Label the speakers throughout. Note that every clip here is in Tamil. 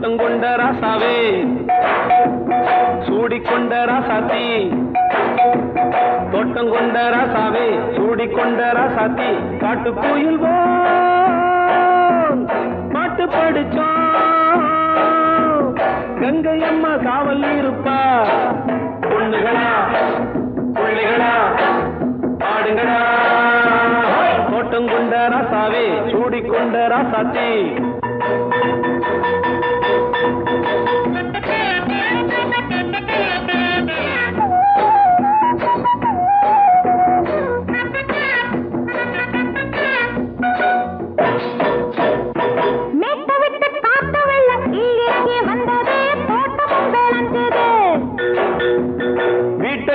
Speaker 1: தோட்டம் கொண்ட ராசாவே சூடிக்கொண்ட ராசாத்தி தோட்டம் கொண்ட ராசாவே சூடிக்கொண்ட ராசாத்தி காட்டு கோயில் பாட்டு படிச்சோம் கங்கை அம்மா காவல் இருப்பா பொண்ணுகளா பிள்ளைகளா ஆடுங்களா தோட்டம் கொண்ட ராசாவே சூடிக்கொண்ட ராசாத்தி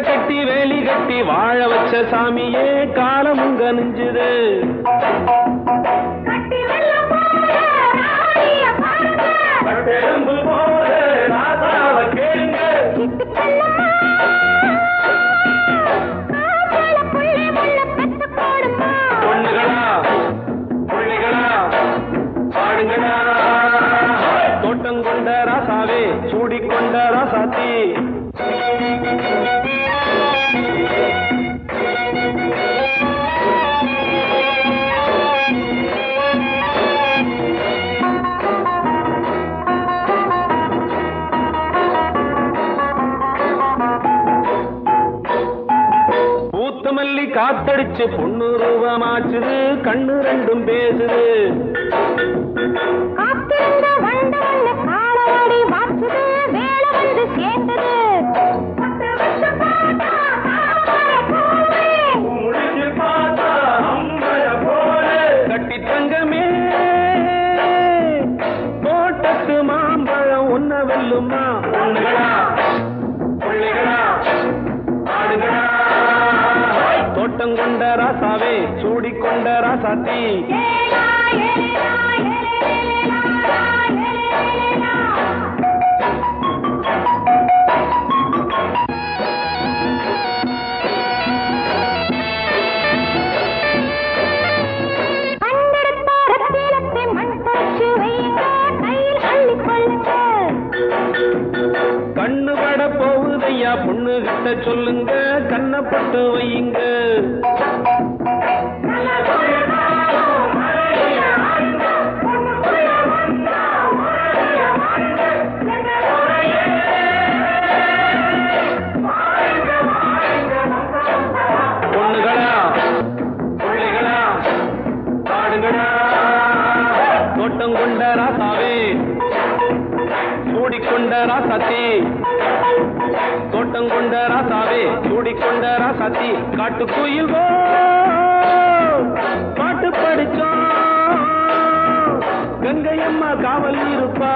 Speaker 1: கட்டி வேலி கட்டி வாழ வச்ச சாமியே காலமும் கனிஞ்சுது பொண்ணுகளா பிள்ளைகளா பாடுங்களா தோட்டம் கொண்ட ராசாவே சூடிக்கொண்ட ராசாத்தி மல்லி காத்தடிச்சு பொண்ணு ரூபமாச்சுது கண்ணு ரெண்டும் பேசுது கட்டி தங்கமே தோட்டத்து மாம்பழம் ஒன்ன வெல்லுமா பொண்ணுகளா பிள்ளைகளா ஆடுகளா தோட்டம் கொண்ட ராசாவே சூடிக்கொண்ட ராசாத்தி கண்ணு பட போகுதையா பொண்ணு கிட்ட சொல்லுங்க கண்ணப்பட்டு வையுங்க பொண்ணுகளா பிள்ளைகளா பாடுங்களா தோட்டம் கொண்ட ராசாவே சூடிக்கொண்ட ராசாத்தி தோட்டம் கொண்ட ராசாவே சூடிக்கொண்ட ராசாத்தி காட்டு கோயில் பாட்டு படிச்சோம் கங்கை அம்மா காவல் இருப்பா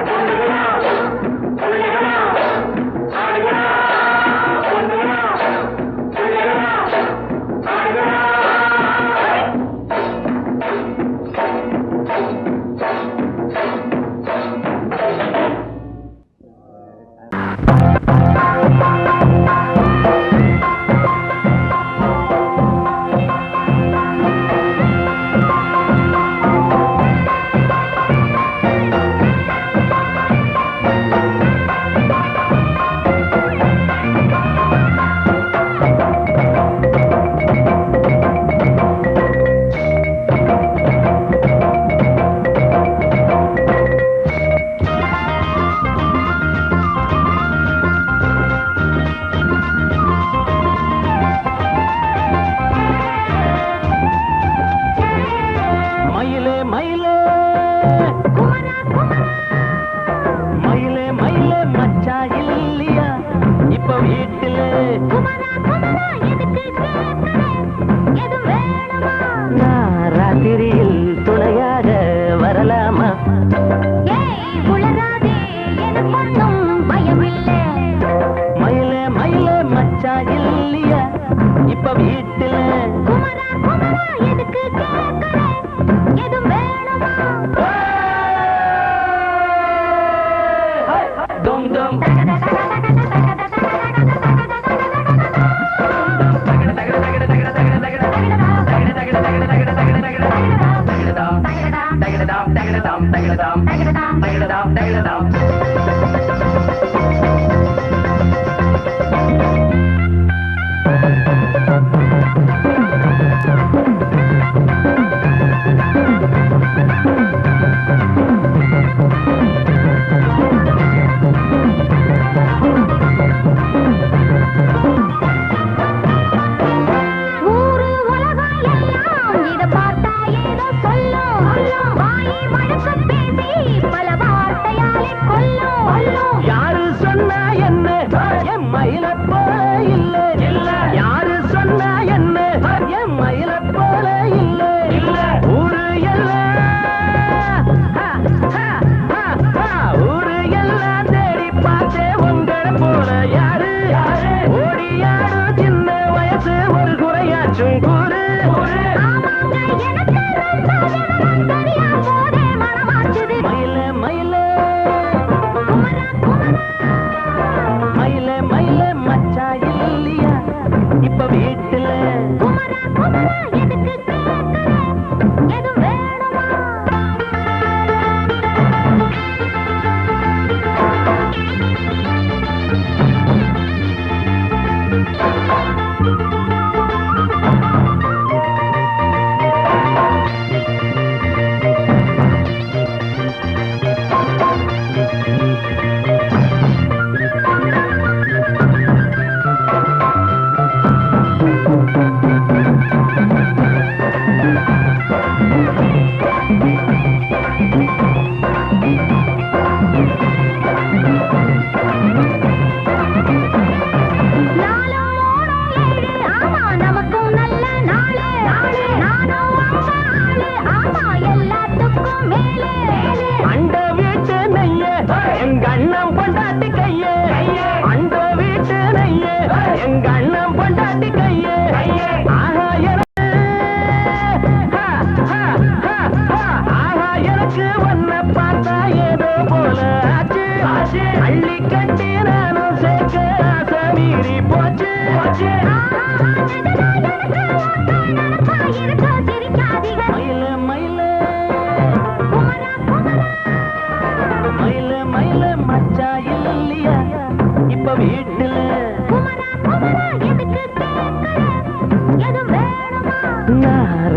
Speaker 1: பொண்ணுகளா பிள்ளைகளா ஆடுகளா பொண்ணுகளா பிள்ளைகளா ஆடுகளா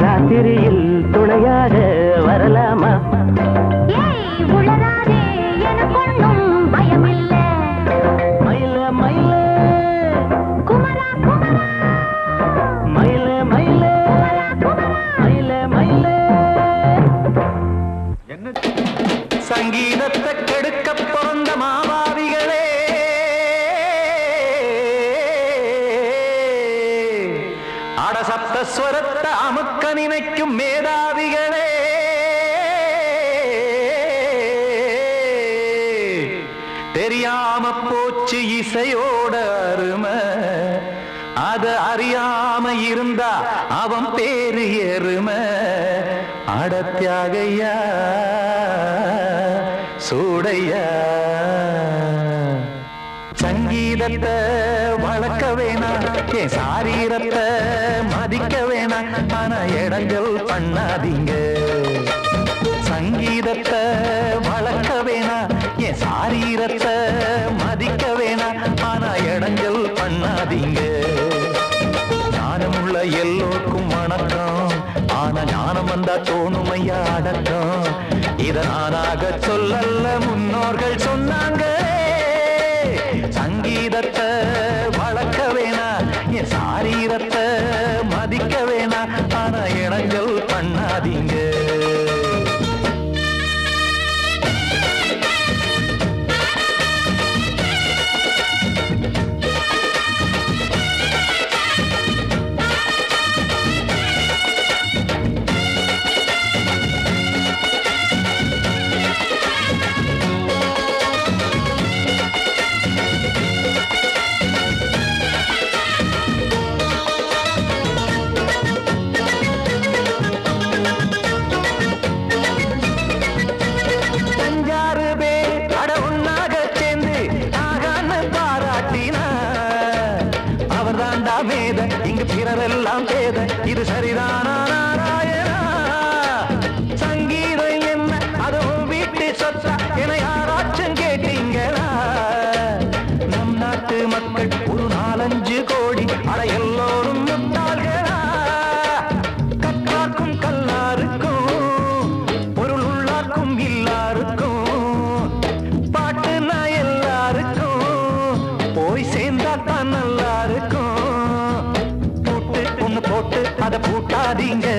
Speaker 1: ராத்திரியில் துணையாக வரலாமா?
Speaker 2: உளராதே எனக்கொன்னும் பயமில்லை.
Speaker 1: மயில மயில
Speaker 2: குமரா குமரா
Speaker 1: மயில மயில மயில மயில சங்கீதத்தை கெடுக்க பிறந்த மாபாவிகளே, அடசப்தஸ்வரத்தை அமுக்க நினைக்கும் மேதாவிகளே, தெரியாம போச்சு இசையோட அருமை, அத அறியாம இருந்தா அவன் பேரு எருமை. அடத்தியாகையா சூடையா சங்கீதத்தை வளர்க்க வேணாம், என் சாரீரத்தை மதிக்க வேணாம், ஆனா இடங்கள் பண்ணாதீங்க. சங்கீதத்தை வளர்க்க வேணாம், என் சாரீரத்தை மதிக்க வேணாம், ஆனா இடங்கள் பண்ணாதீங்க. ஞானமுள்ள எல்லோருக்கும் வணக்கம், ஆனா ஞானம் வந்தா தோணுமையா அடக்கம். இத நானாக சொல்லல்ல, முன்னோர்கள் சொன்னாங்க. சங்கீதத்தை வளர்க்க வேணா, என் சாரீரத்தை மதிக்க வேணா, ஆனா இடங்கள் பண்ணாதீங்க.
Speaker 3: பூட்டாதீங்க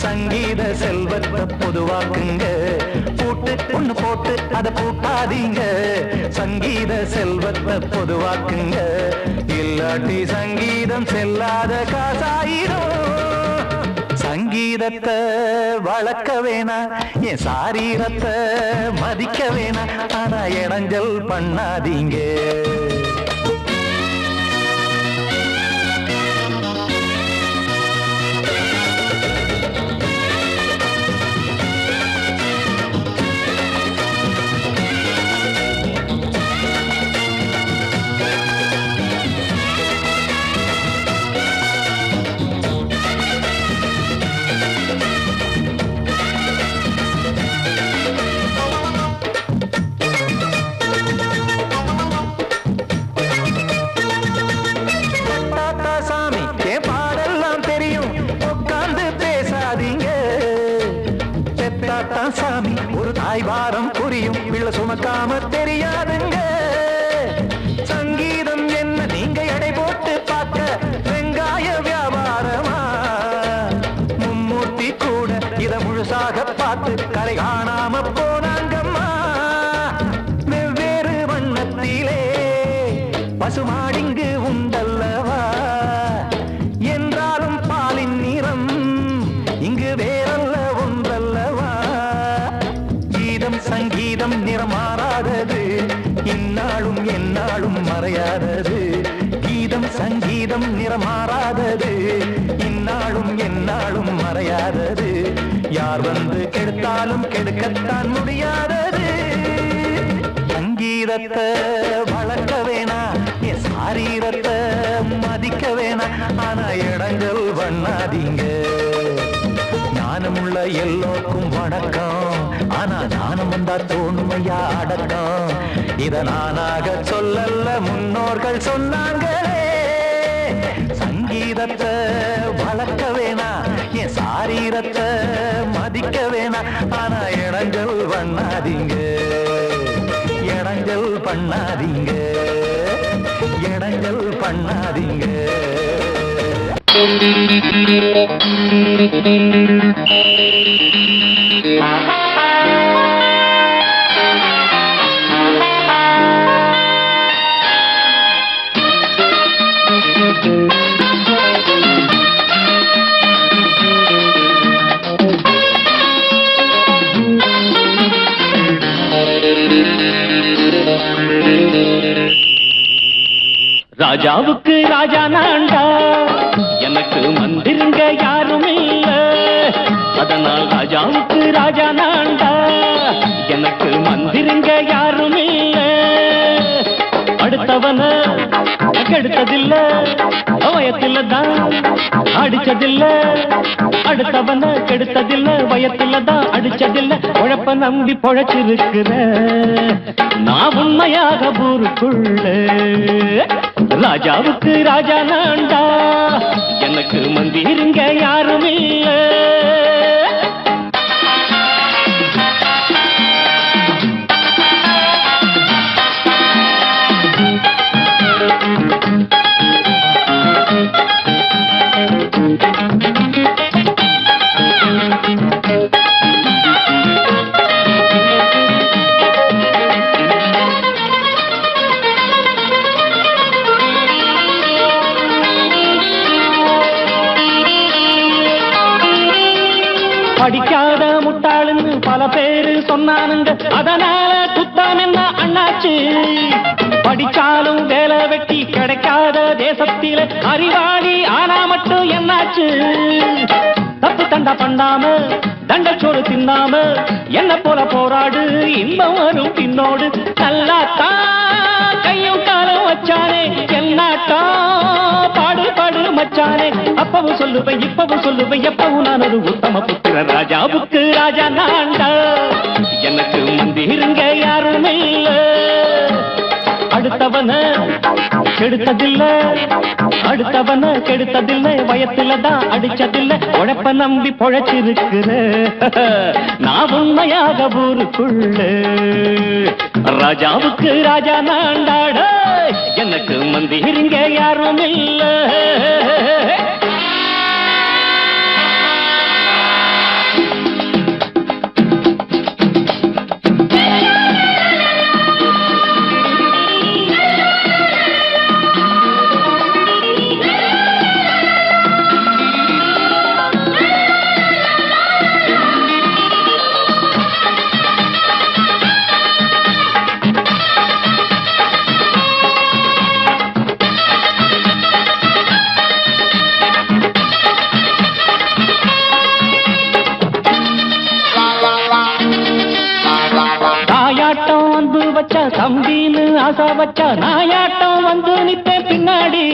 Speaker 3: சங்கீத செல்வத்தை பொதுவாக்குங்க பூட்டு ஒண்ணு போட்டு அதை பூட்டாதீங்க சங்கீத செல்வத்தை பொதுவாக்குங்க இல்லாட்டி சங்கீதம் செல்லாத காசாயிரும் சங்கீதத்தை வளர்க்க வேணா என் சாரீரத்தை மதிக்க வேணா ஆனா இடைஞ்சல் பண்ணாதீங்க சாமி ஒரு தாய்வாரம் புரியும் பிள்ளை சுமக்காம தெரியாதுங்க சங்கீதம் என்ன நீங்க எடை போட்டு பார்க்க வெங்காய வியாபாரமா மும்மூர்த்தி கூட இத முழுசாக பார்த்து கரை காணாம போனாங்கம்மா வெவ்வேறு வண்ணத்திலே பசுமாடிங்கு உண்டல்லவா என்றாலும் பாலின் நிறம் இங்கு வேறல்ல ஒன்றல்லவா சங்கீதம் நிறமாறாதது இந்நாளும் எந்நாளும் மறையாதது கீதம் சங்கீதம் நிறமாறாதது இந்நாளும் எந்நாளும் மறையாதது யார் வந்து கெடுத்தாலும் கெடுக்கத்தான் முடியாதது சங்கீதத்தை வளர்க்க வேணா என் சாரீரத்தை மதிக்க வேணா ஆனா இடங்கள் பண்ணாதீங்க ஞானமுள்ள எல்லோருக்கும் வணக்கம் ஆனா ஞானம் வந்தா தோணுமையா அடக்கம் இத நானாக சொல்லல்ல முன்னோர்கள் சொன்னாங்களே சங்கீதத்தை வளர்க்க வேணா என் சாரீரத்தை மதிக்க வேணா ஆனா இடங்கள் பண்ணாதீங்க இடங்கள் பண்ணாதீங்க இடங்கள் பண்ணாதீங்க
Speaker 1: ராஜாவுக்கு ராஜா நான்டா எனக்கு மந்திருங்க யாரும் இல்ல அதனால் ராஜாவுக்கு ராஜா நான்டா எனக்கு மந்திருங்க யாரும் இல்ல அடுத்தவன கெடுத்ததில்ல வயத்தில தான் அடிச்சதில்ல அடுத்தவன கெடுத்ததில்ல வயத்தில தான் அடிச்சதில்ல உழப்ப நம்பி பொழைச்சிருக்கிற நான் உண்மையாக ஊருக்குள்ள ராஜாவுக்கு ராஜா நான்டா எனக்கு மந்திருங்க யாரும் இல்ல படிக்காத முட்டாளுன்னு பல பேரு சொன்னானுங்க அதனால குத்தம் என்ன அண்ணாச்சு படிச்சாலும் வேலை வெட்டி கிடைக்காத தேசத்தில அறிவாளி ஆனா மட்டும் என்னாச்சு தப்பு தண்டா பண்ணாம தண்டச்சோறு தின்னாம என்ன போல போராடு இன்பம் வரும் பின்னோடு நல்லாத்தான் கையும் காலம் வச்சானே என்னாட்டா பாடு பாடு மச்சானே அப்பவும் சொல்லுவேன் இப்பவும் சொல்லுவேன் எப்பவும் நான் ஒரு உத்தம புத்திர ராஜாவுக்கு ராஜா நான்டா எனக்கு மந்திருங்க யாரும் இல்ல அடுத்தவன கெடுத்ததில்ல அடுத்தவன கெடுத்ததில்லை வயத்துல தான் அடிச்சதில்லை உழைப்ப நம்பி பொழைச்சிருக்கிற நான் உண்மையாக ஊருக்குள்ள ராஜாவுக்கு ராஜா நான்டாட எனக்கு மந்திருங்க யாரும் இல்ல
Speaker 4: வந்து வச்சா தம்பின்னு ஆசா வச்சா நாயாட்டம் வந்து நிப்பேன் பின்னாடி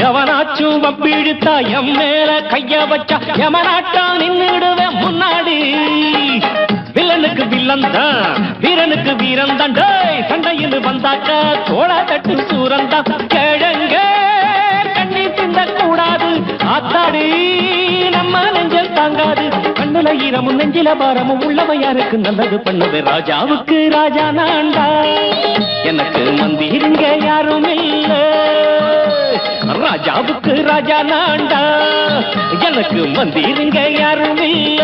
Speaker 4: எவனாச்சும் வப்பிழுத்தா எம் மேல கைய வச்சா எவனாட்டம் நின்னுடுவேன் முன்னாடி வில்லனுக்கு வில்லன் தான் வீரனுக்கு வீரன் தான் சண்டையில் வந்தாக்க தோளா தட்டு சூரன் தான் கிழங்க கண்ணி சிந்த கூடாது ஆத்தாடி நம்ம நெஞ்சல் தாங்காது கண்ணுல ஈரமும் நெஞ்சில பாரமும் உள்ளவ யாருக்கு நல்லது பண்ணது ராஜாவுக்கு ராஜா நான்டா எனக்கு மந்திருங்க யாரும் இல்ல ராஜாவுக்கு ராஜா நான்டா எனக்கு மந்திருங்க யாரும் இல்ல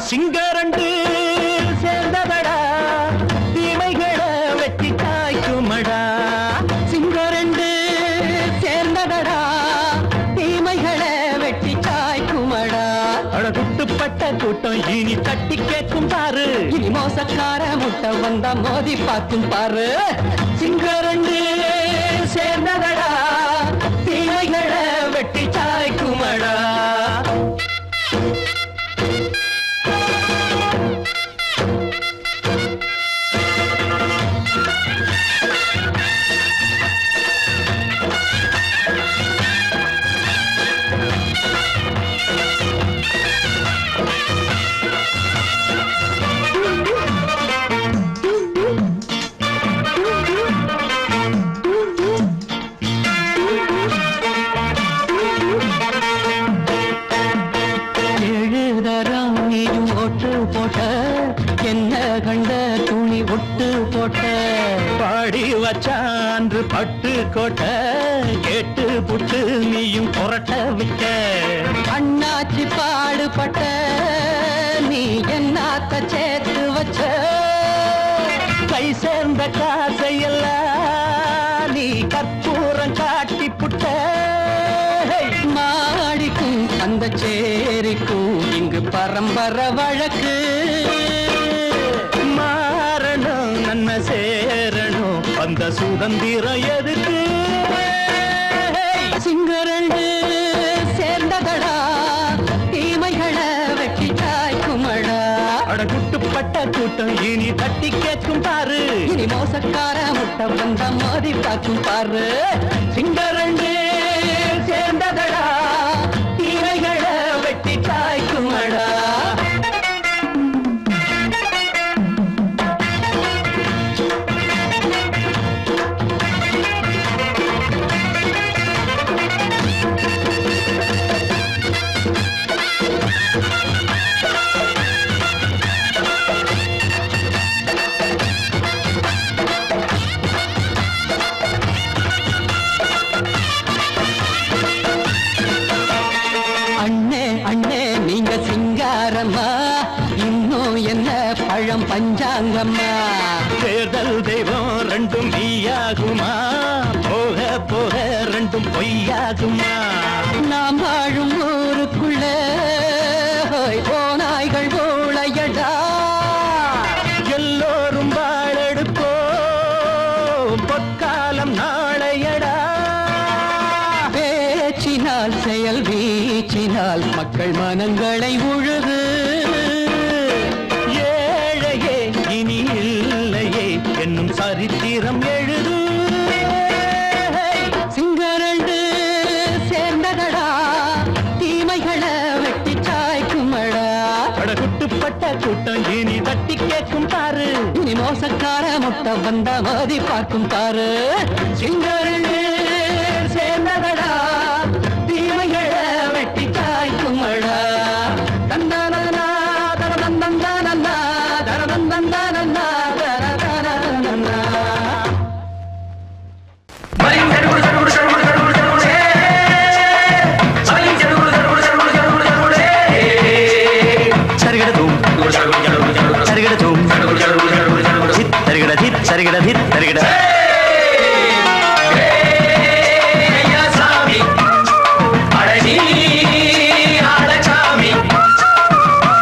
Speaker 3: சிங்கரண்டு சேர்ந்ததடா தீமைகளை வெட்டி காய்க்குமடா சிங்கரண்டு சேர்ந்ததடா தீமைகளை வெட்டி காய்க்குமடா அழகுட்டுப்பட்ட கூட்டம் இனி தட்டி கேட்கும் பாரு இனி மோசக்கார முட்டை வந்தா மோதி பார்க்கும் பாரு சிங்கரண்டு சேர்ந்ததடா தீமைகளை வெட்டி காய்க்குமடா பாடி வச்சான்று பட்டு கோட்ட கேட்டு புட்டு நீயும் புரட்ட விட்ட அண்ணாச்சி பாடுபட்ட நீ என்னாத்த சேர்த்து வச்ச கை சேர்ந்த காசையெல்லாம் நீ கற்பூரம் காட்டி புட்ட மாடிக்கும் அந்த சேரிக்கும் இங்கு பரம்பரை வழக்கு நன்மை சேரணும் அந்த சுதந்திரம் எதுக்கு சிங்கரண்டு சேர்ந்ததடா தீமைகளை வெட்டி காய்க்குமடா அடகுட்டுப்பட்ட கூட்டம் இனி தட்டி கேட்கும் பாரு இனி மோசக்கார முட்டை வந்த மோதி பார்க்கும் பாரு சிங்கரண்டு சேர்ந்ததடா தீமைகளை வெட்டி காய்க்குமடா பழம் பஞ்சாங்கம்மா தேர்தல் தெய்வம் ரெண்டும் நீயாகுமா போக போக ரெண்டும் பொய்யாகுமா நாம் வாழும் ஊருக்குள்ள போனாய்கள் போளையடா எல்லோரும் வாழெடுப்போ பொற்காலம் நாளையடா பேச்சினால் செயல் வீச்சினால் மக்கள் மனங்களை உழுது என்னும் சரித்திரம் எழுது சிங்கரண்டு சேர்ந்ததடா தீமைகளை வெட்டி சாய்க்குமடா அடகுட்டுப்பட்ட கூட்டம் இனி தட்டி கேட்கும் பாரு இனி மோசக்கார முட்டை வந்த மோதி பார்க்கும் பாரு சிங்கரண்டு சேர்ந்ததடா தீமைகளை வெட்டி சாய்க்குமடா தந்தானா தரதந்தந்தானா தரதந்தந்தானா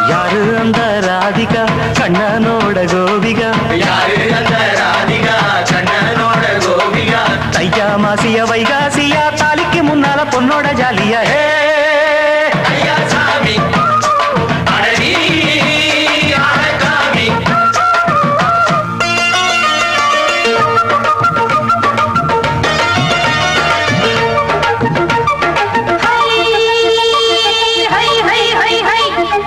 Speaker 3: யாரு அந்த ராதிகா கண்ணனோட கோபிகா
Speaker 5: யாரு அந்த ராதிகா கண்ணனோட கோபிகா
Speaker 3: தையா மாசிய வைகாசியா தாலிக்கு முன்னால பொண்ணோட ஜாலியா ஹே
Speaker 5: ஐயா சாமி அடவி அழகாமி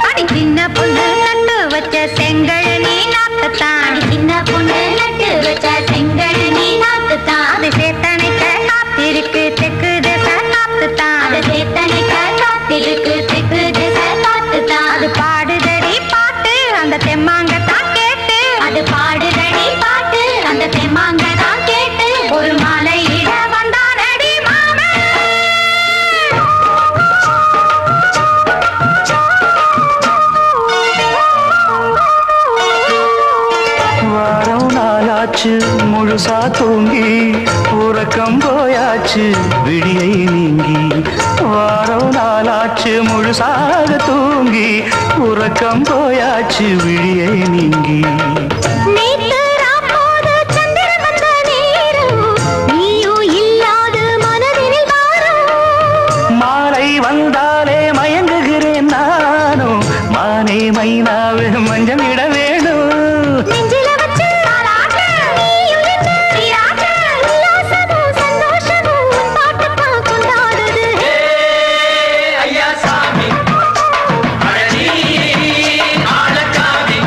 Speaker 2: அடி சின்ன பொண்ணு நட்டு வச்ச செங்கழனி நாக்குத்தான் சின்ன பொண்ணு நட்டு வச்ச செங்கழனி நாக்குத்தான் அது சேத்தனைக்க காத்திருக்கு தெற்கு திச காத்துத்தான் அது சேத்தனைக்க காத்திருக்கு தெற்கு திச காத்துத்தான் அது பாடுதடி பாட்டு அந்த தெம்மாங்கத்தான் கேட்டு அது பாடுதடி பாட்டு அந்த தெம்மாங்கத்தான் கேட்டு ஒரு மாலையிட வந்தானடி மாமன்
Speaker 3: வாரம் நாளாச்சு முழுசா தூங்கி உறக்கம் போயாச்சு விடியை நீங்கி வாரம் நாளாச்சு முழுசாக தூங்கி உறக்கம் போயாச்சு விடியை நீங்கி
Speaker 2: நேத்து ராப்போது சந்திரன் வந்த நேரம் நீயும் இல்லாத மனதினில் வாரம்
Speaker 3: மாலை வந்தாலே மயங்குகிறேன் நானும் மானே மைனாவே மஞ்சம் இட வேணும்
Speaker 2: நெஞ்சில வச்சு தாலாட்ட நீயும் இருந்து நீராட்ட உல்லாசமும் சந்தோஷமும் உன் பாட்டுத்தான் கொண்டாடுது
Speaker 5: ஐயா சாமி அடவி அழகாமி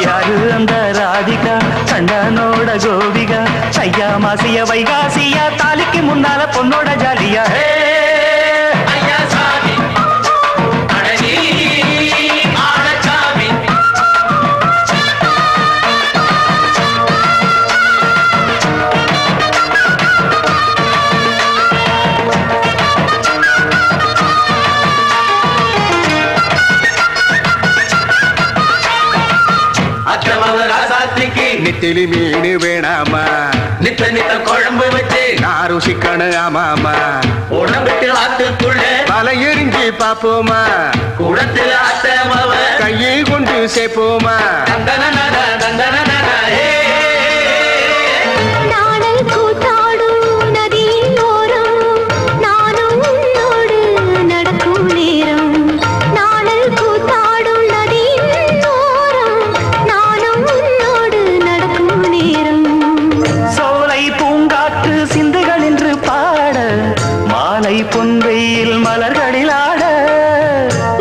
Speaker 3: யாரு அந்த ராதிகா கண்ணனோட கோபிகா ஐயா மாசிய வைகாசியா தாலிக்கு முன்னால பொண்ணோட ஜாலியா ஹே
Speaker 5: ஐயா சாமி அடவி அழகாமி அச்சமவ ராசாத்திக்கு
Speaker 1: நெத்திலி மீன் வேணாமா
Speaker 5: நித்த நித்த குழம்பு வச்சு
Speaker 1: நான் ருசிக்கணும் ஆமாமா
Speaker 5: உடம்பிட்டு ஆத்துக்குள்ள
Speaker 1: பல எரிஞ்சு பாப்போமா
Speaker 5: குடத்துல அத்தமவ
Speaker 1: கையை கொண்டு சேர்ப்போமா
Speaker 5: தந்தனனன தந்தனனன ஏ
Speaker 2: நாடல் கூத்தாடும் நதியின் ஓரம் நானும் உன்னோடு நடக்கும் நேரம் நாடல் கூத்தாடும் நதியின் ஓரம் நானும் உன்னோடு நடக்கும் நேரம்
Speaker 3: சோலை பூங்காற்று சிந்துகள் என்று பாட மாலை பொன்வெயில் மலர்களில் ஆட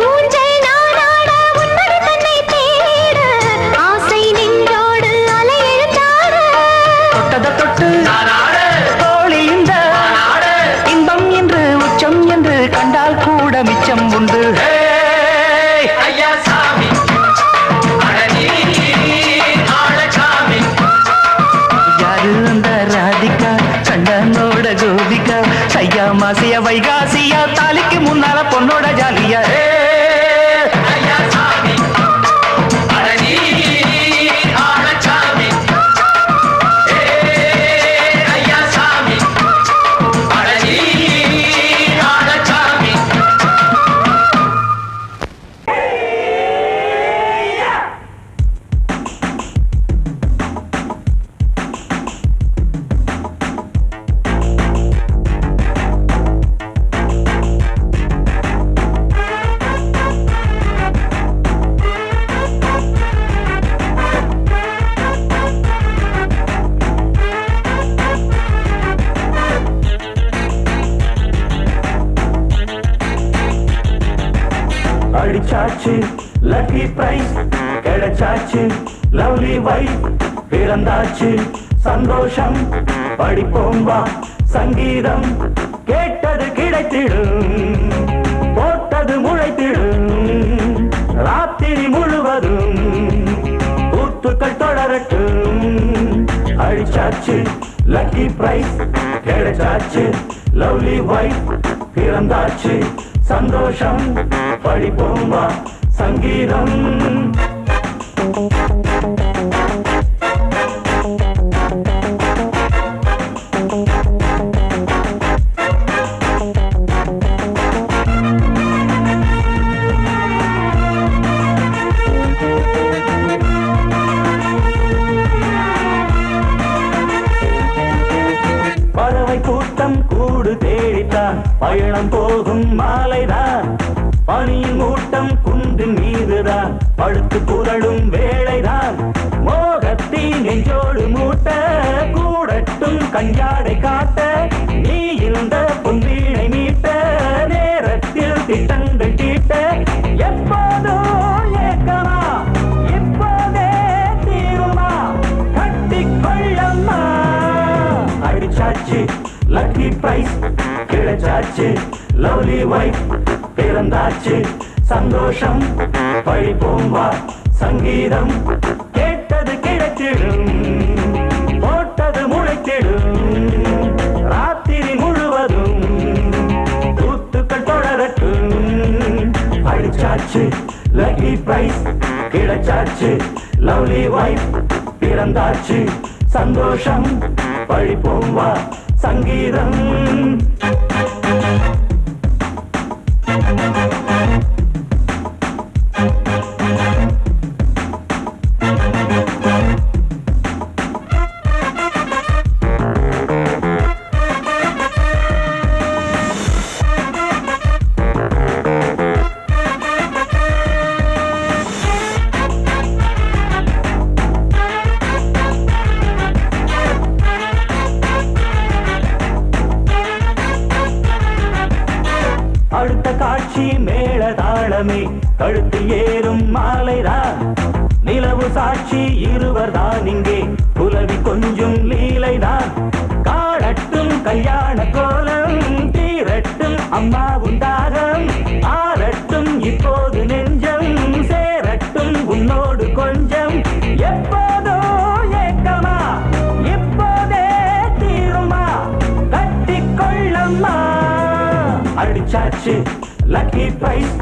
Speaker 2: ஊஞ்சல் நானாட உன்மடி தன்னை தேட ஆசை நெஞ்சோடு அலை எழுந்தாட
Speaker 3: தொட்டத தொட்டு
Speaker 5: நானாட
Speaker 3: தோழி இந்த
Speaker 5: நானாட
Speaker 3: இன்பம் என்று உச்சம் என்று கண்டால் கூட மிச்சம் உண்டு ஹே
Speaker 5: ஐயா சாமி அடவி அழகாமி
Speaker 3: யாரு அந்த ராதிகா கண்ணனோட கோபிகா ஐயா மாசிய வைகாசியா தாலிக்கு முன்னால பொண்ணோட ஜாலியா ஹே
Speaker 5: ஐயா சாமி அடவி அழகாமி ஐயா சாமி அடவி அழகாமி
Speaker 3: அடிச்சாச்சு லக்கி பிரைஸ் கிடைச்சாச்சு லவ்லி வைஃப் பிறந்தாச்சு சந்தோஷம் படிப்போம் வா சங்கீதம் கேட்டது கிடைத்திடும் போட்டது முளைத்திடும் ராத்திரி முழுவதும் கூத்துக்கள் தொடரட்டும் அடிச்சாச்சு லக்கி பிரைஸ் கிடைச்சாச்சு லவ்லி வைஃப் பிறந்தாச்சு சந்தோஷம் படிப்போம் வா சங்கீதம் காலம் போகும் மாலைதான் பனியின் மூட்டம் குன்றின் மீதுதான் படுத்து புரளும் வேளைதான் மோகத்தி நெஞ்சோடு மூட்ட கூடட்டும் கஞ்சாடை காட்ட நீ இந்த பொன்வீணை மீட்ட நேரத்தில் திட்டங்கள் தீட்ட எப்போதோ ஏக்கமா இப்போதே தீருமா கட்டிக்கொள்ளம்மா அடிச்சாச்சு லக்கி பிரைஸ் கிடைச்சாச்சு லவ்லி வைஃப் பிறந்தாச்சு சந்தோஷம் பழிப்போம் வா சங்கீதம் கேட்டது கிடைத்திடும் போட்டது முளைத்திடும் ராத்திரி முழுவதும் தூத்துக்கள் தொடரட்டும் அடிச்சாச்சு லக்கி பிரைஸ் கிடைச்சாச்சு லவ்லி வைஃப் பிறந்தாச்சு சந்தோஷம் பழிப்போம் வா சங்கீதம் அடுத்த காட்சி மேளதாளமே கழுத்தில் ஏறும் மாலைதான் நிலவு சாட்சி இருவர்தான் இங்கே புலவி கொஞ்சம் லீலைதான் காணட்டும் கல்யாண கோலம் தீரட்டும் அம்மா உண்டாகம் ஆரட்டும் இப்போது நெஞ்சம் சேரட்டும் உன்னோடு கொஞ்சம் எப்போதோ ஏக்கமா இப்போதே தீருமா கட்டிக்கொள்ளம்மா அடிச்சாச்சு லக்கி பிரைஸ்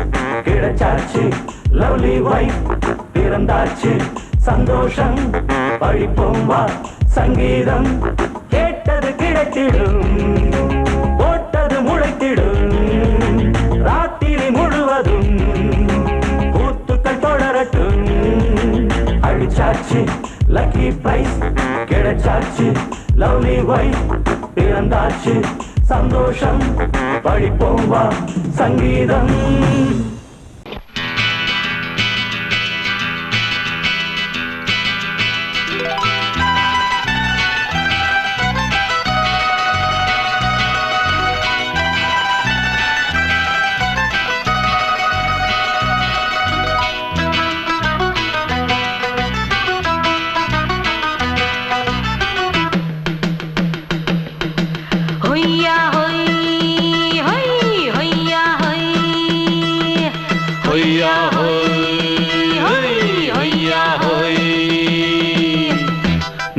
Speaker 3: கிடைச்சாச்சு லவ்லி வைஃப் பிறந்தாச்சு சந்தோஷம் பழிப்போம் வா சங்கீதம் கேட்டது கிடைத்திடும் போட்டது முளைத்திடும் ராத்திரி முழுவதும் கூத்துக்கள் தொடரட்டும் அடிச்சாச்சு லக்கி பிரைஸ் கிடைச்சாச்சு லவ்லி வைஃப் பிறந்தாச்சு சந்தோஷம் பழிப்போம் வா சங்கீதம்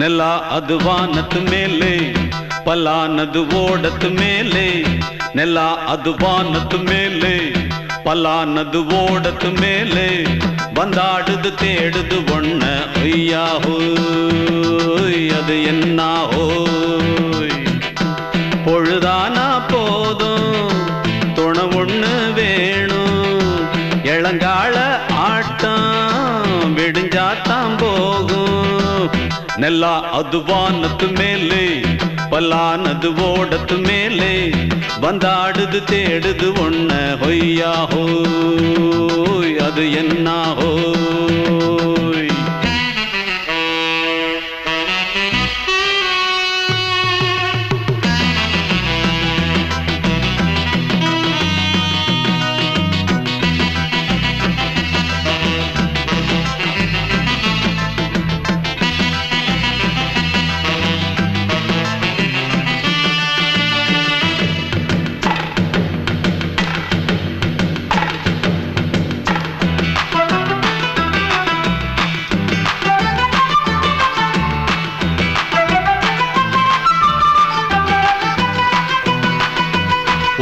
Speaker 1: ನೆಲ ಅದು ವಾನದ ಮೇಲೆ ಪಲಾನದು ಓಡದ ಮೇಲೆ ನೆಲ ಅದು ವಾನದ ಮೇಲೆ ಪಲಾನದು ಓಡದ ಮೇಲೆ ಬಂದಾಡುದು தேடுது ஒண்ண ஐயா ஹோய் அது என்ன ஹோய் பொழுதானா போதும் துணை ஒண்ணு வேணும் இளங்கால ஆட்டம் விடிஞ்சாத்தான் போகும் ನೆಲ ಅದು ವಾನದ ಮೇಲೆ ಪಲಾನದು ಓಡದ ಮೇಲೆ ಬಂದಾಡುದು தேடுது ஒண்ண ಹೊಯ್ಯಾ ಹೋಯ್ ಅದು என்ன ಹೋಯ್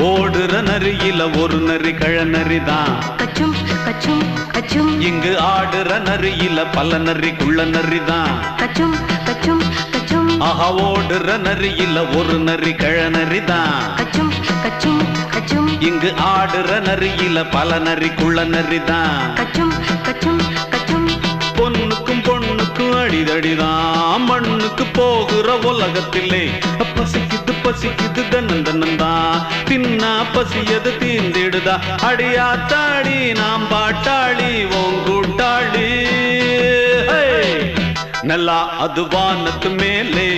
Speaker 1: ஓடுற நரியில ஒரு நரி கழநரிதான்
Speaker 2: கச்சும் கச்சும் கச்சும்
Speaker 1: இங்கு ஆடுற நரியில பல நரிக்குள்ள நரிதான்
Speaker 2: கச்சும் கச்சும் கச்சும்
Speaker 1: ஆஹா ஓடுற நரியில ஒரு நரி கழநரிதான்
Speaker 2: கச்சும் கச்சும் கச்சும்
Speaker 1: இங்கு ஆடுற நரியில பல நரிக்குள்ள நரிதான்
Speaker 2: கச்சும் கச்சும் கச்சும்
Speaker 1: பொண்ணுக்கும் பொண்ணுக்கும் அடிதடிதான் மண்ணுக்கு முன்னுக்கு போகிற உலகத்திலே பசிக்குது பசிக்குது தன்னந்தனந்தா தின்னா பசியது தீர்ந்திடுதா அடியாத்தாடி நாம் பாட்டாளி ஓங்கூட்டாளி நல்லா அது வானத்து மேலே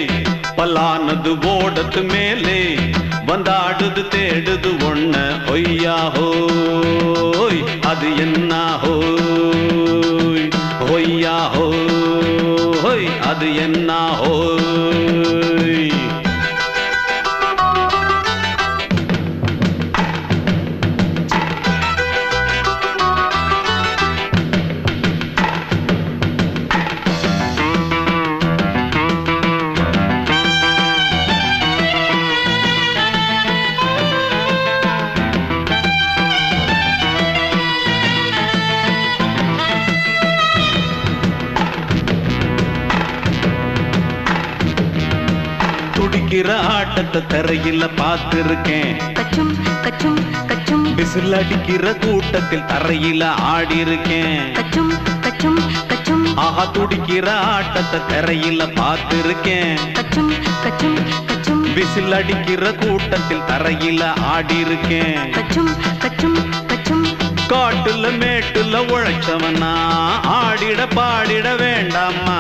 Speaker 1: பலானது ஓடத்து மேலே வந்தாடுது தேடுது ஒண்ண ஒய்யா ஹோய் அது என்ன ஹோய் ஒய்யா ஹோய் அது என்ன ஹோய் துடிக்கிற ஆட்டத்தை தரையில பார்த்திருக்கேன்
Speaker 2: கச்சும் கச்சும் கச்சும்
Speaker 1: விசில் அடிக்கிற கூட்டத்தில் தரையில ஆடி இருக்கேன்
Speaker 2: கச்சும் கச்சும் கச்சும்
Speaker 1: ஆஹா துடிக்கிற ஆட்டத்தை தரையில பார்த்திருக்கேன்
Speaker 2: கச்சும் கச்சும் கச்சும்
Speaker 1: விசில் அடிக்கிற கூட்டத்தில் தரையில ஆடி இருக்கேன்
Speaker 2: கச்சும் கச்சும் கச்சும்
Speaker 1: காட்டுல மேட்டுல உழைச்சவனா ஆடிட பாடிட வேண்டாமா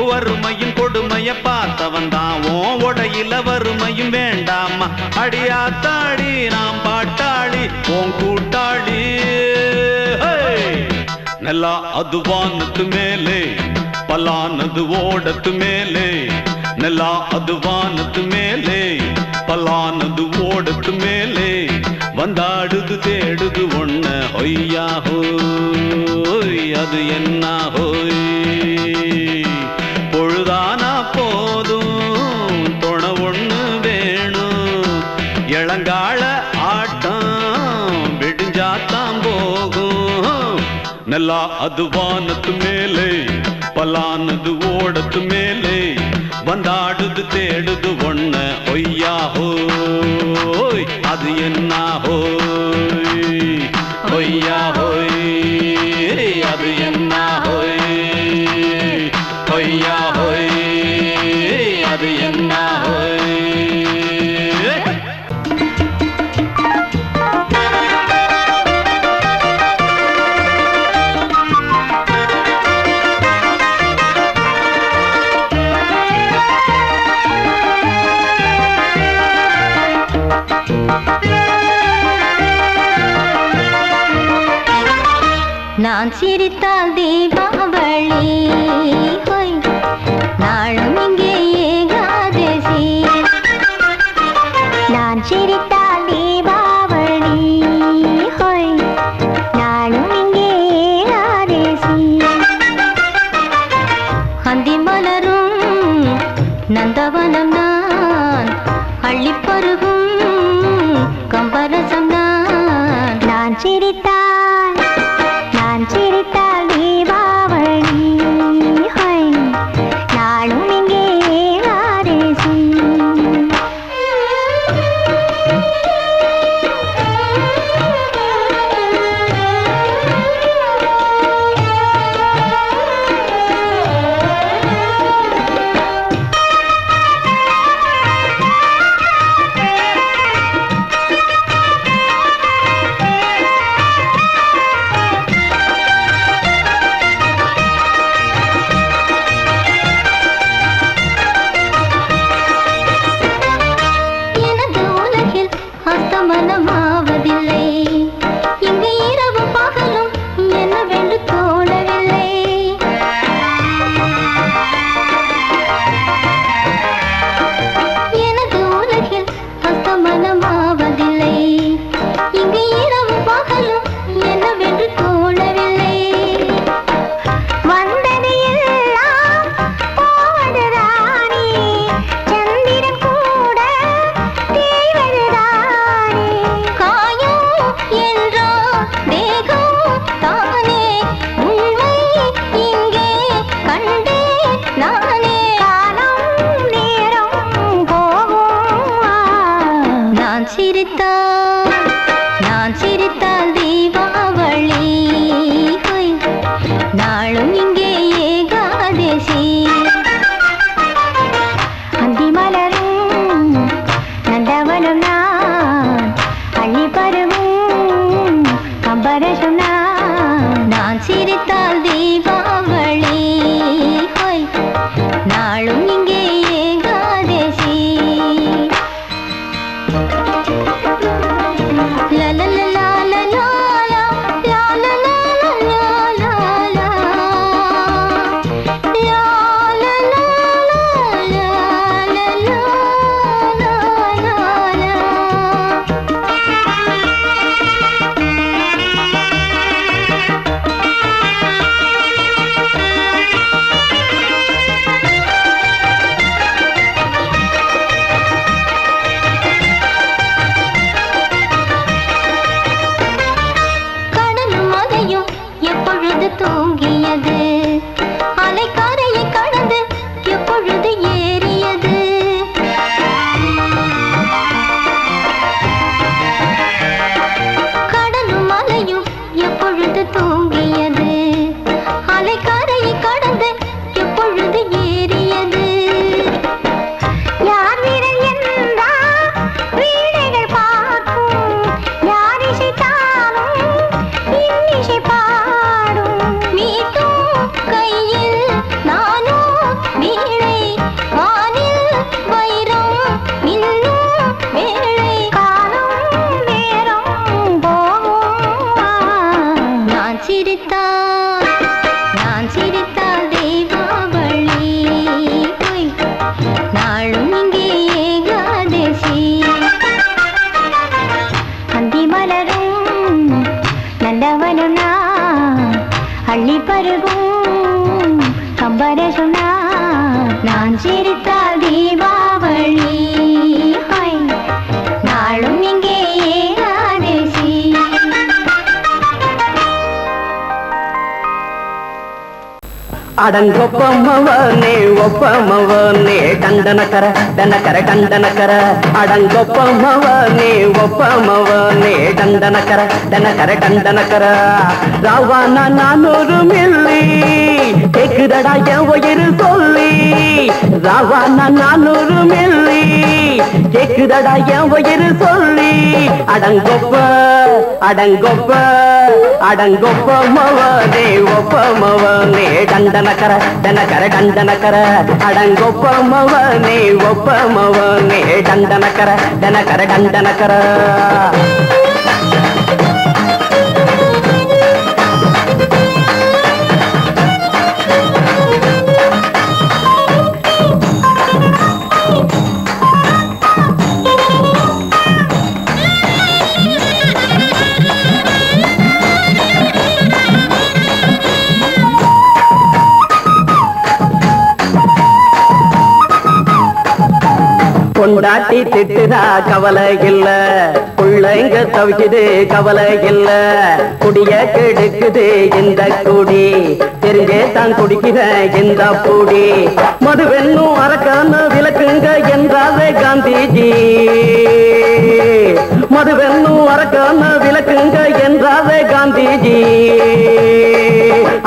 Speaker 1: வறுமையின் கொடுமைய பார்த்தவன் தான் உடையில வறுமையும் வேண்டாமா அடியாத்தாடி நாம் பாட்டாளி ஓன் கூட்டாளி நல்லா அது வானத்து மேலே பலானது ஓடத்து மேலே நல்லா அது வானத்து மேலே பலானது ஓடத்து மேலே வந்தாடுது தேடுது ஒண்ண ஒய்யா ஹோய் அது என்ன ஹோய் பொழுதானா போதும் துணை ஒண்ணு வேணும் இளங்கால ஆட்டம் விடிஞ்சாத்தான் போகும் நல்லா அது வானத்து மேலே பலானது ஓடத்து மேலே வந்தாடுது தேடுது ஒண்ண ஒய்யா ஹோய் அது என்ன ஹோய் ஒய்யா ஹோய் அது என்ன ஹோய் ஒய்யா ஹோய் அது என்ன ஹோய்
Speaker 2: நான் சிரித்தால் தீபாவளி ஹோய் நாளும் இங்கே ஏகாதசி நான் சிரித்தால் தீபாவளி ஹோய் நாளும் இங்கே ஏகாதசி அந்தி மலரும் நந்தவனம் நான் அள்ளிப்பருகும் கம்பரசம் நான் சிரித்தால் கையில் நானும் வீணை வானில் வைரம் இன்னும் வேளை காலம் நேரம் போகும் நான் சிரித்தால் தீபாவளி நாளும் இங்கே ஏகாதசி அந்தி மலரும் நந்தவனும் அள்ளி பருகும் கம்பர சொன்னா நான் சிரித்தால் தீபாவளி நாளும் இங்கே ஏகாதசி
Speaker 3: அடங்கொப்பமவனே ஒப்பமவனே டண்டனக்கர டண்டனக்கர அடங்கொப்பமவனே ஒப்பமவனே டண்டனக்கர ராவான 400 மில்லி கேக்குதடா என் உயிர் சொல்லி ராவான 400 மில்லி கேக்குதடா என் உயிர் சொல்லி அடங்கொப்பமவனே ஒப்பமவனே டண்டனக்கர அடங்கொப்பமவனே ஒப்பமவனே டண்டனக்கர பொண்டாட்டி திட்டுதா கவலை இல்ல புள்ளைங்க தவிக்குது கவலை இல்ல குடிய கெடுக்குது இந்த குடி தெரிஞ்சே தான் குடிக்கிற இந்த பூடி மதுவென்னும் அரக்கான விளக்குங்க என்றாவே காந்திஜி மதுவென்னும் அரக்கான விளக்குங்க என்றாவே காந்திஜி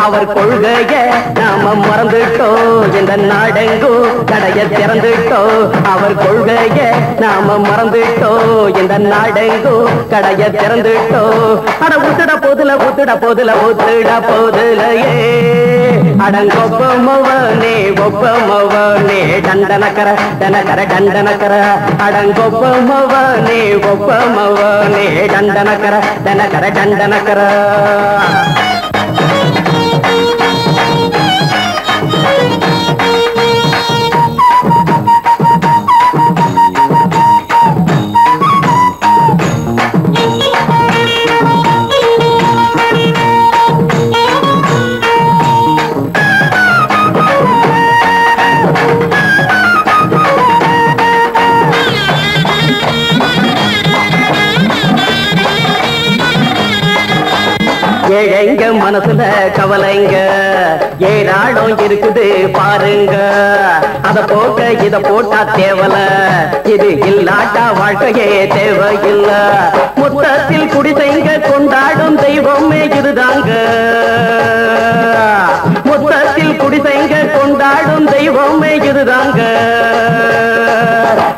Speaker 3: அவர் கொள்கைய நாம மறந்துட்டோம் இந்த நாடெங்கோ கடைய திறந்துட்டோம் அவர் கொள்கைய நாம மறந்துட்டோம் இந்த நாடெங்கோ கடைய திறந்துட்டோம் அட ஊத்துட போதுலையே அடங்கொப்பமவனே டண்டனக்கர அடங்கொப்பமவனே ஒப்பமவனே டண்டனக்கர ஏழைங்க மனசுல கவலைங்க ஏராளம் இருக்குது பாருங்க அத போக்க இத போட்டா தேவல இது இல்லாட்டா வாழ்க்கையே தேவையில்ல மொத்தத்தில் குடிசைங்க கொண்டாடும் தெய்வமே இதுதாங்க மொத்தத்தில் குடிசைங்க கொண்டாடும் தெய்வமே இதுதாங்க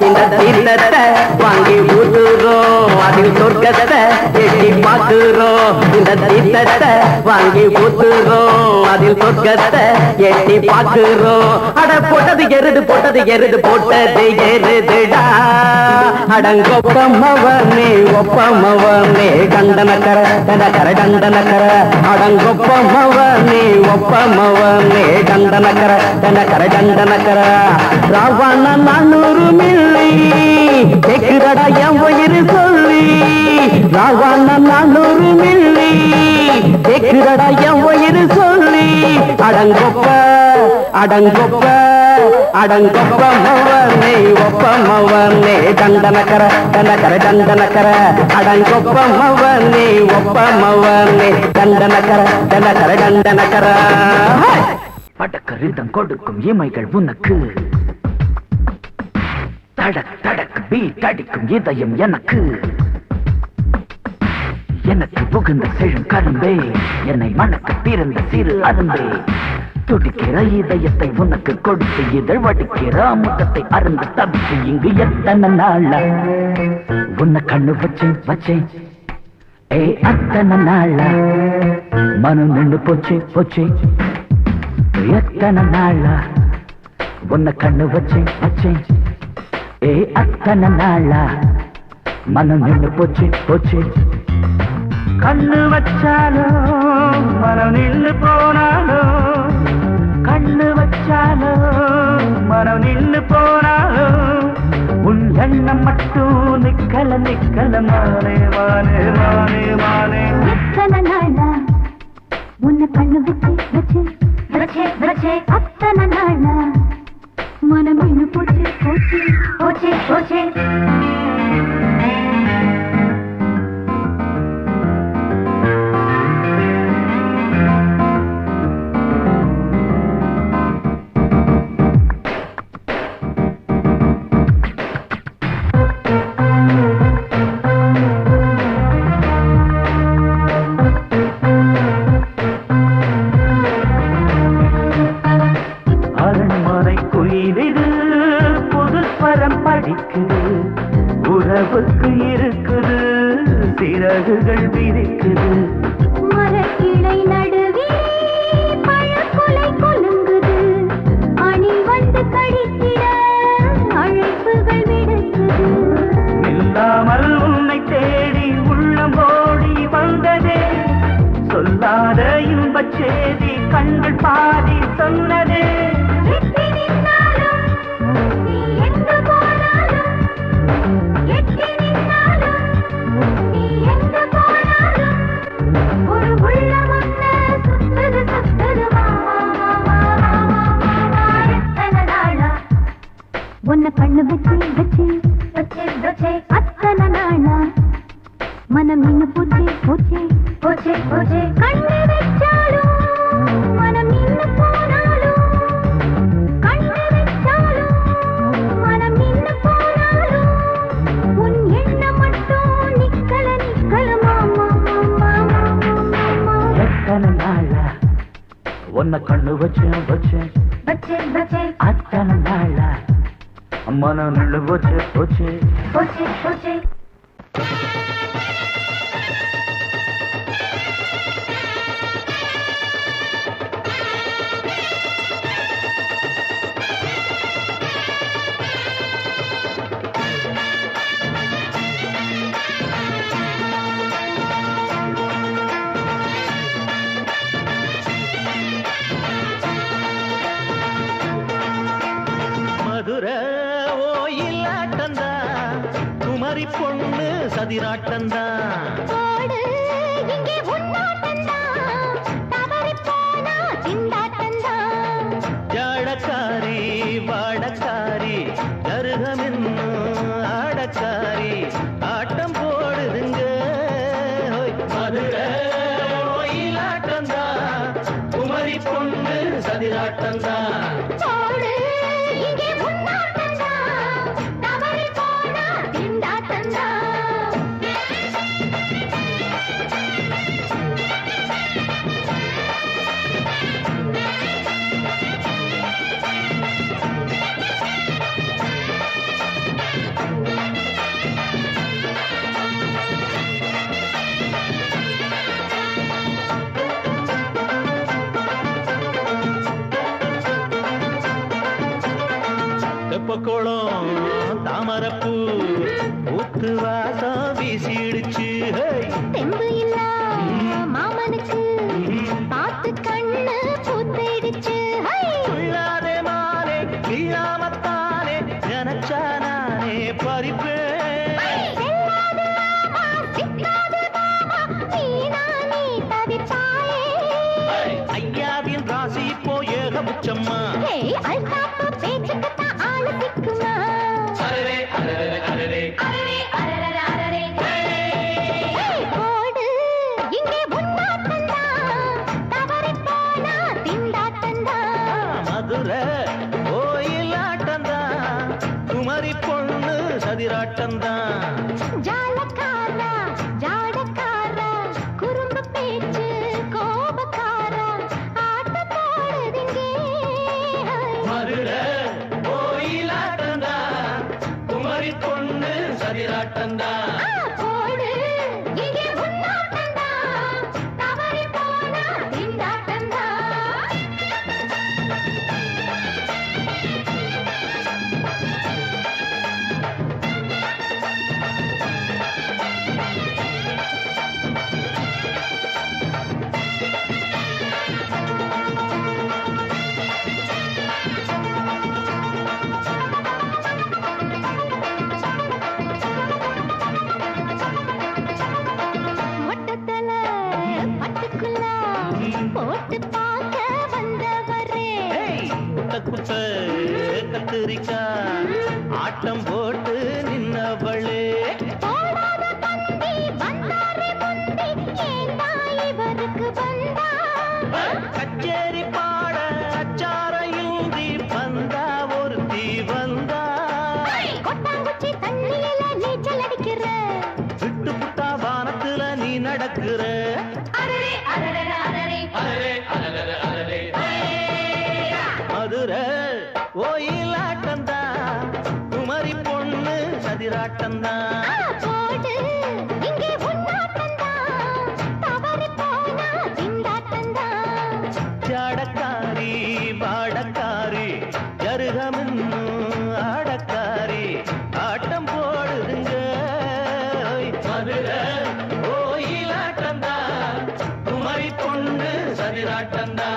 Speaker 3: இந்த தீர்த்தத்தை வாங்கி ஊத்துறோம் அதில் சொர்க்கத்தை எட்டி பார்க்கிறோம் இந்த தீர்த்தத்தை வாங்கி ஊத்துறோம் அதில் சொர்க்கத்தை எட்டி பார்க்கிறோம் அட போட்டது எருது போட்டது எருதுடா அடங்கொப்பமவனே ஒப்பமவனே டண்டனக்கர அடங்கொப்பமவனே ஒப்பமவனே டண்டனக்கர ராவண 400 மில்லி கேக்குதடா என் உயிர் சொல்லி ராவண 400 மில்லி கேக்குதடா என் உயிர் சொல்லி அடங்கொப்பமவனே ஒப்பமவனே டண்டனக்கர அடங்கொப்பமவனே ஒப்பமவனே டண்டனக்கர
Speaker 6: படக்கரிதம் கொடுக்கும் இமைகள் உனக்கு தடக் தடக் பீட் அடிக்கும் இதயம் எனக்கு புகுந்த செழும் கரும்பே என்னை மணக்க பிறந்த சிறு அரும்பே துடிக்கிற இதயத்தை உனக்கு கொடுத்து இதழ் வடிக்கிற முகத்தை அருந்து தவித்து இங்கு எத்தனை நாளா உன்னை கண்ணு வச்சேன் அத்தனை நாளா மனம் நின்று போச்சு எத்தனை நாளா உன்னை கண்ணு வச்சேன் வச்சேன் அத்தனை நாளா மனம் நின்று போச்சு போச்சு கண்ணு வச்சாலும் மனம் நின்று போனாலும் கண்ணு வச்சாலும் மனம் நின்று போனாலும் உன் எண்ணம் மட்டும் நிக்கல நிக்கல மானே மானே மானே மானே
Speaker 2: எத்தனை நாளா உன்னை கண்ணு வச்சு வச்சு வச்சே வச்சே அத்தனை நாளா மனம் நின்று போச்சு போச்சு போச்சு போச்சு
Speaker 6: உறவுக்கு இருக்குது சிறகுகள் விரிக்குது
Speaker 2: மரக்கிளை நடுவே பழக்குலை கொலுங்குது அணி வந்து கடித்திட அழைப்புகள் விடுக்குது
Speaker 6: இல்லாமல் உன்னை தேடி உள்ளம் ஓடி வந்ததே சொல்லாத இன்பச் செய்தி கண்கள் பாதி சொன்னதே
Speaker 2: உன்னை கண்ணு வச்சு வச்சு வச்சு வச்சு அத்தனை நாளா மனம் நின்னு போச்சு போச்சு போச்சு போச்சு கண்ணு வச்சாலும் மனம் நின்னு போனாலும் கண்ணு வச்சாலும் மனம் நின்னு போனாலும் உன் எண்ணம் மட்டும் நிக்கல நிக்கல மாமா மாமா மாமா
Speaker 6: எத்தனை நாளா உன்னை கண்ணு வச்சேன் வச்சேன்
Speaker 2: வச்சு வச்சு
Speaker 6: அத்தனை நாளா மனம் நின்று போச்சு போச்சு
Speaker 2: போச்சு போச்சு
Speaker 3: மதுரை ஓயிலாட்டந்தா குமரி பொண்ணு சதிராட்டந்தா
Speaker 2: ஓடு இங்கே உன்னாட்டந்தா தவறி போனா திண்டாட்டந்தா
Speaker 3: ஜாடக்காரி வாடக்காரி கருகமென்னு ஆடக்காரி ஆட்டம் போடுதுங்க ஹோய். மதுரை ஓயிலாட்டந்தா குமரி பொண்ணு சதிராட்டந்தா
Speaker 2: ஓடு இங்கே உன்னாட்டந்தா தவறி போனா திண்டாட்டந்தா
Speaker 3: தெப்பக்குளம் தாமரப்பூ ஊத்து வாசம் வீசிடுச்சு ஹேய்.
Speaker 2: தெம்பு இல்ல மாமனுக்கு பார்த்து கண்ணு பூத்திடுச்சு ஹை
Speaker 3: துள்ளாதே மானே வீழாமத்தானே நினைச்சா நானே பறிப்பேன்
Speaker 2: செல்லாது மாமா சிக்காது மாமா நீ தவிப்பாயே
Speaker 3: ஐயாவின் ராசி இப்போ ஏகபட்சம்மா
Speaker 2: ஹே அல்தாப்பு பேச்சுக்கு தான் ஆளு திக்குமா
Speaker 5: அரரே அரரே அரரே
Speaker 2: அரரே அரரே அரரே போடு இங்கே உன்னாட்டந்தா தவறி போனா திண்டாட்டந்தா
Speaker 3: மதுரை கோயிலாட்டந்தா குமரி பொண்ணு சதிராட்டந்தா
Speaker 2: ஜாலக்காரா ஜாடக்காரா குறும்பு பேச்சு கோபக்காரா ஆட்ட போடுதிங்கே
Speaker 5: மதுரை கோயிலாட்டந்தா குமரி பொண்ணு சதிராட்டந்தா
Speaker 2: போடு இங்கே உன்னாட்டந்தா தவறி போனா திண்டாட்டந்தா
Speaker 3: புத்த கத்திரிக்கா ஆட்டம் போட்டு நின்னவளே கச்சேரி பாட அச்சாரையுந்தி வந்தா ஒருத்தி வந்தா விட்டு புட்டா வானத்துல நீ நடக்கிற மதுரை ஓயிலாட்டந்தா குமரி பொண்ணு சதிராட்டந்தா ஜாடக்காரி பாடக்காரி ஜருகமின்னு ஆடக்காரி ஆட்டம் போடுதுங்க மதுரை ஓயிலாட்டந்தா குமரி பொண்ணு சதிராட்டந்தா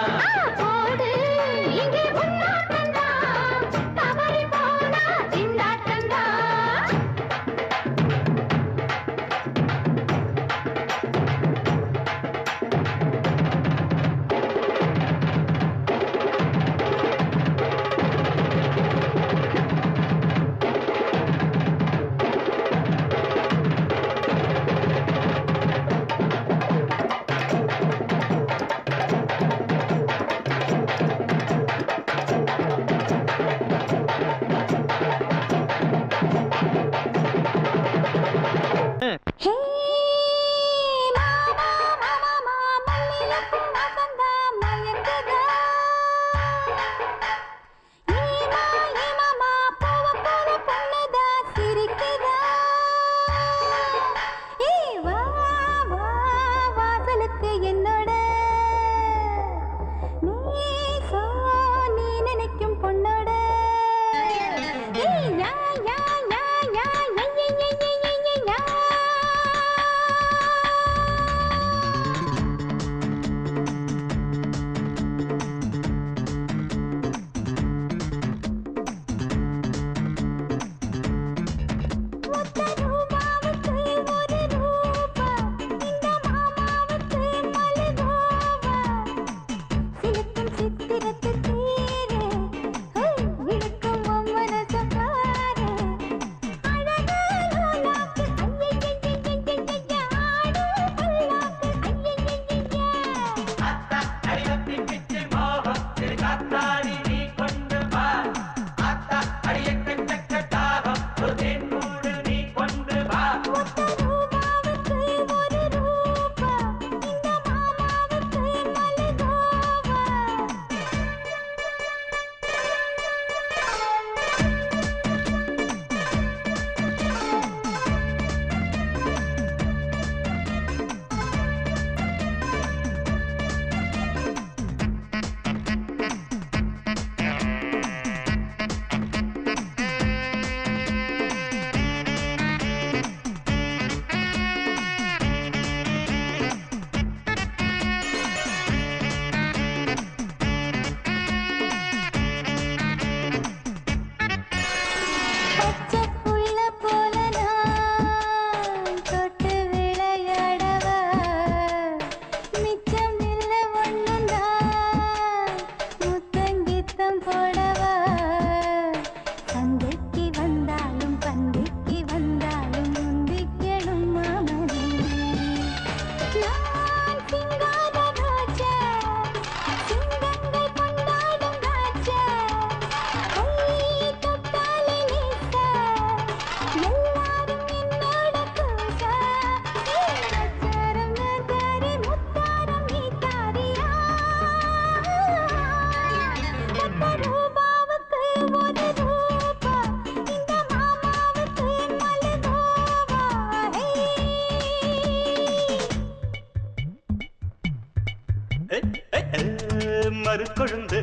Speaker 3: மறுக்கொழுந்து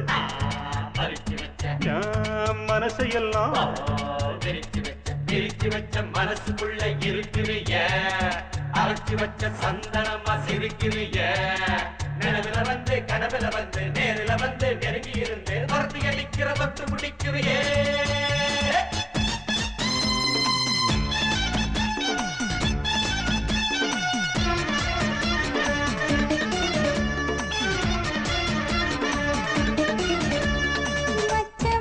Speaker 3: மனசையெல்லாம்
Speaker 5: பிரிச்சு வச்ச மனசுக்குள்ள இருக்கிறிய அரைச்சு வச்ச சந்தனமா சிரிக்கிறிய நிலவில வந்து கனவுல வந்து நேரில வந்து நெருங்கி இருந்து மரத்து அடிக்கிற பத்து முடிக்கிறியே
Speaker 2: மச்ச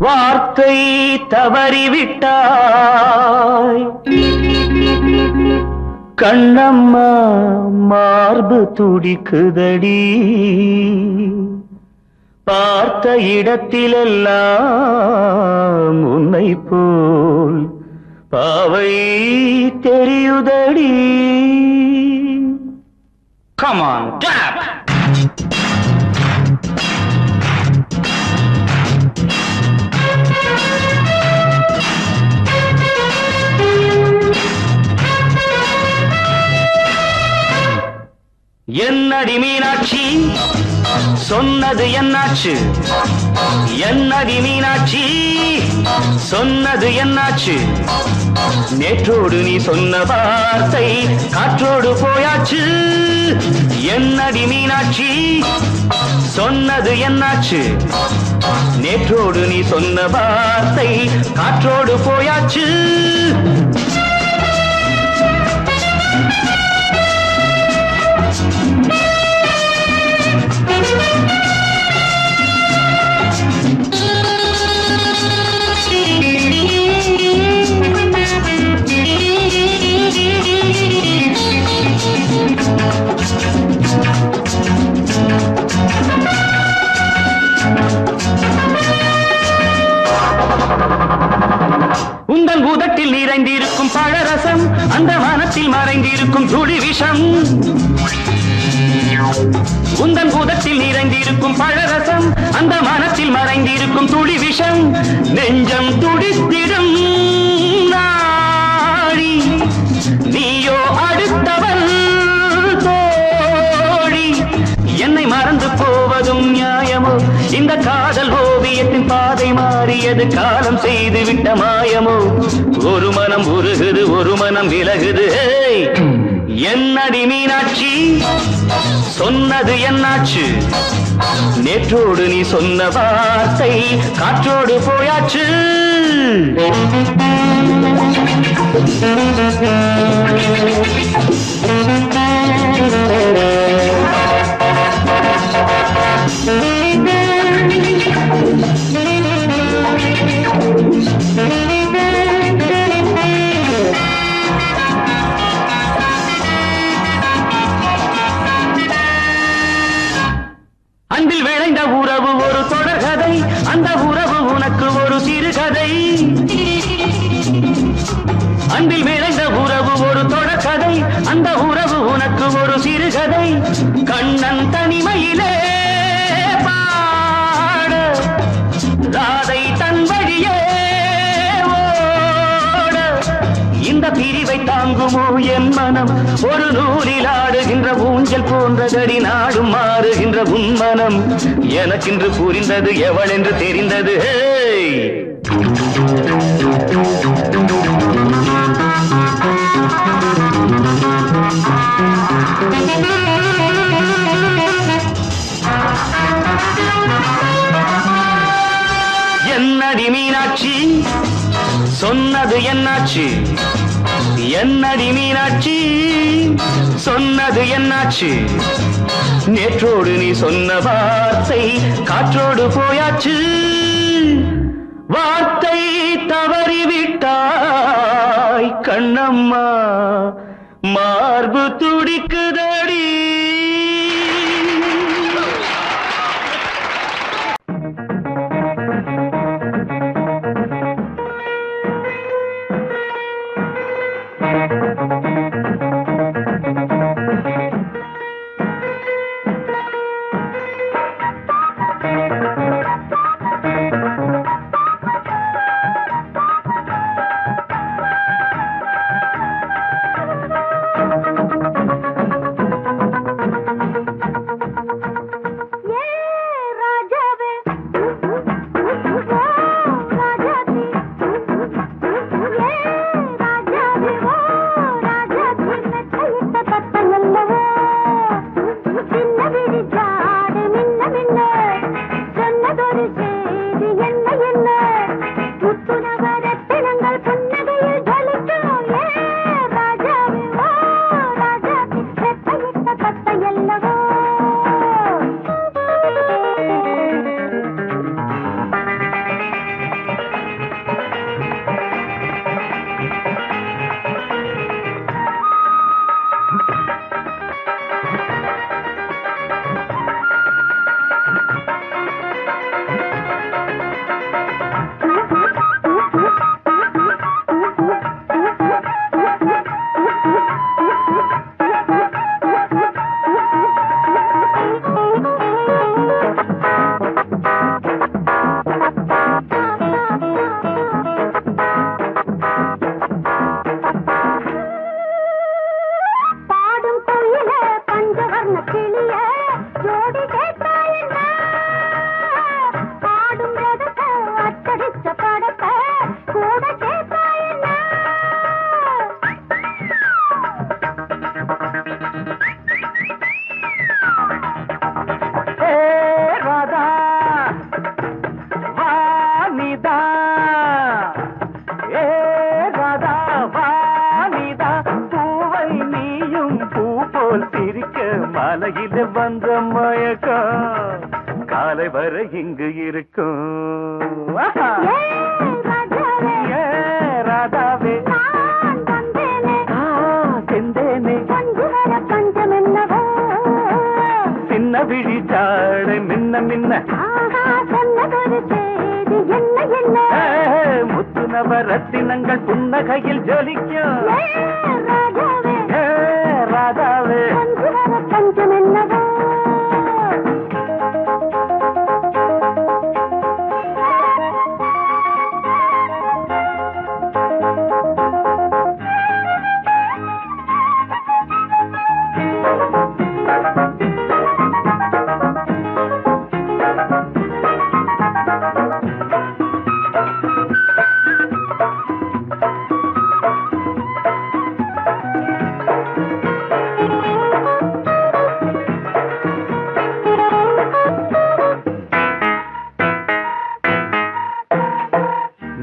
Speaker 3: வார்த்தை தவறிவிட்டாய் கண்ணம்மா மார்பு துடிக்குதடி பார்த்த இடத்திலெல்லாம் உன்னை போல் பாவை தெரியுதடி. Come on, clap! என்னடி மீனாட்சி சொன்னது என்னாச்சு? என்னடி மீனாட்சி சொன்னது என்னாச்சு? நேற்றோடு நீ சொன்ன வார்த்தை காற்றோடு போயாச்சு. என்னடி மீனாட்சி சொன்னது என்னாச்சு? நேற்றோடு நீ சொன்ன வார்த்தை காற்றோடு போயாச்சு. உந்தன் பூதத்தில் நிறைந்திருக்கும் பழரசம் அந்த வானத்தில் மறைந்திருக்கும் துளி விஷம். உந்தன் பூதத்தில் நிறைந்திருக்கும் பழரசம் அந்த வானத்தில் மறைந்திருக்கும் துளி விஷம். நெஞ்சம் துடித்திடும் நாடி நீயோ அடுத்தவன் தோழி. என்னை மறந்து போவதும் நியாயமோ? இந்த காதல் ஓவியத்தின் பாதை மாறியது காலம் செய்து விட்ட மாயமோ? ஒரு மனம் உருகுது ஒரு மனம் விலகுது. என்னடி மீனாட்சி சொன்னது என்னாச்சு? நேற்றோடு நீ சொன்ன வார்த்தை காற்றோடு போயாச்சு. அன்பில் விளைந்த உறவு ஒரு தொடர்கதை, அந்த உறவு உனக்கு ஒரு சிறுகதை. அன்பில் விளைந்த உறவு ஒரு தொடர்கதை, அந்த உறவு உனக்கு ஒரு சிறுகதை. கண்ணன் தனிமையிலே பாட ராதை தன் வழியே ஓட. இந்த பிரிவை தாங்குமோ என் மனம்? ஒரு நூலில் ஆடுகின்ற ஊஞ்சல் போன்றதடி நாடும் மாறுகின்ற உன்மனம். எனக்கென்று புரிந்தது எவள் என்று தெரிந்தது. என்னடி மீனாட்சி சொன்னது என்னாச்சு? என்னடி மீனாட்சி சொன்னது என்னாச்சு? நேற்றோடு நீ சொன்ன வார்த்தை காற்றோடு போயாச்சு. வார்த்தை தவறிவிட்டாய் கண்ணம்மா மார்பு துடிக்குதடி. வந்த மயக்கம் காலை வரை இங்கு இருக்கும் ராதாவே செந்தேனே சின்ன விழி சாடை மின்ன மின்ன முத்து நவரத்தினங்கள் புன்னகையில் ஜொலிக்கும் ராதாவே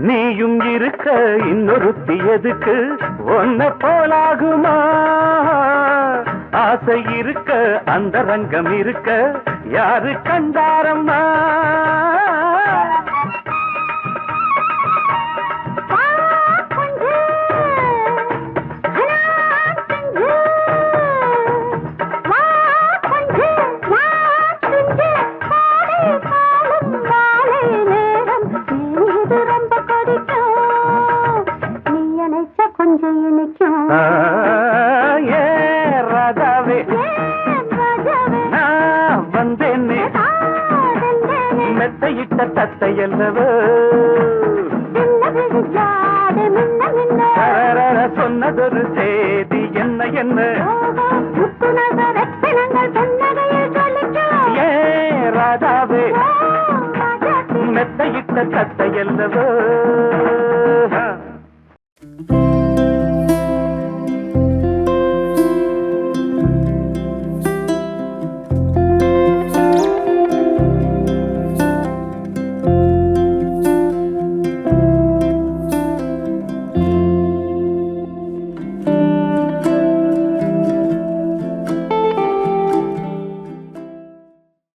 Speaker 3: நீயும் இருக்க இன்னொருத்தி எதுக்கு ஒன்ன போலாகுமா ஆசை இருக்க அந்த ரங்கம் இருக்க யாரு கண்டாரம்மா ராதாவே நான் வந்தேனே மெத்தையிட்ட தத்தையல்லவோ சொன்னதொரு செய்தி என்ன என்ன ஏ ராதாவே மெத்தையிட்ட தத்தையல்லவோ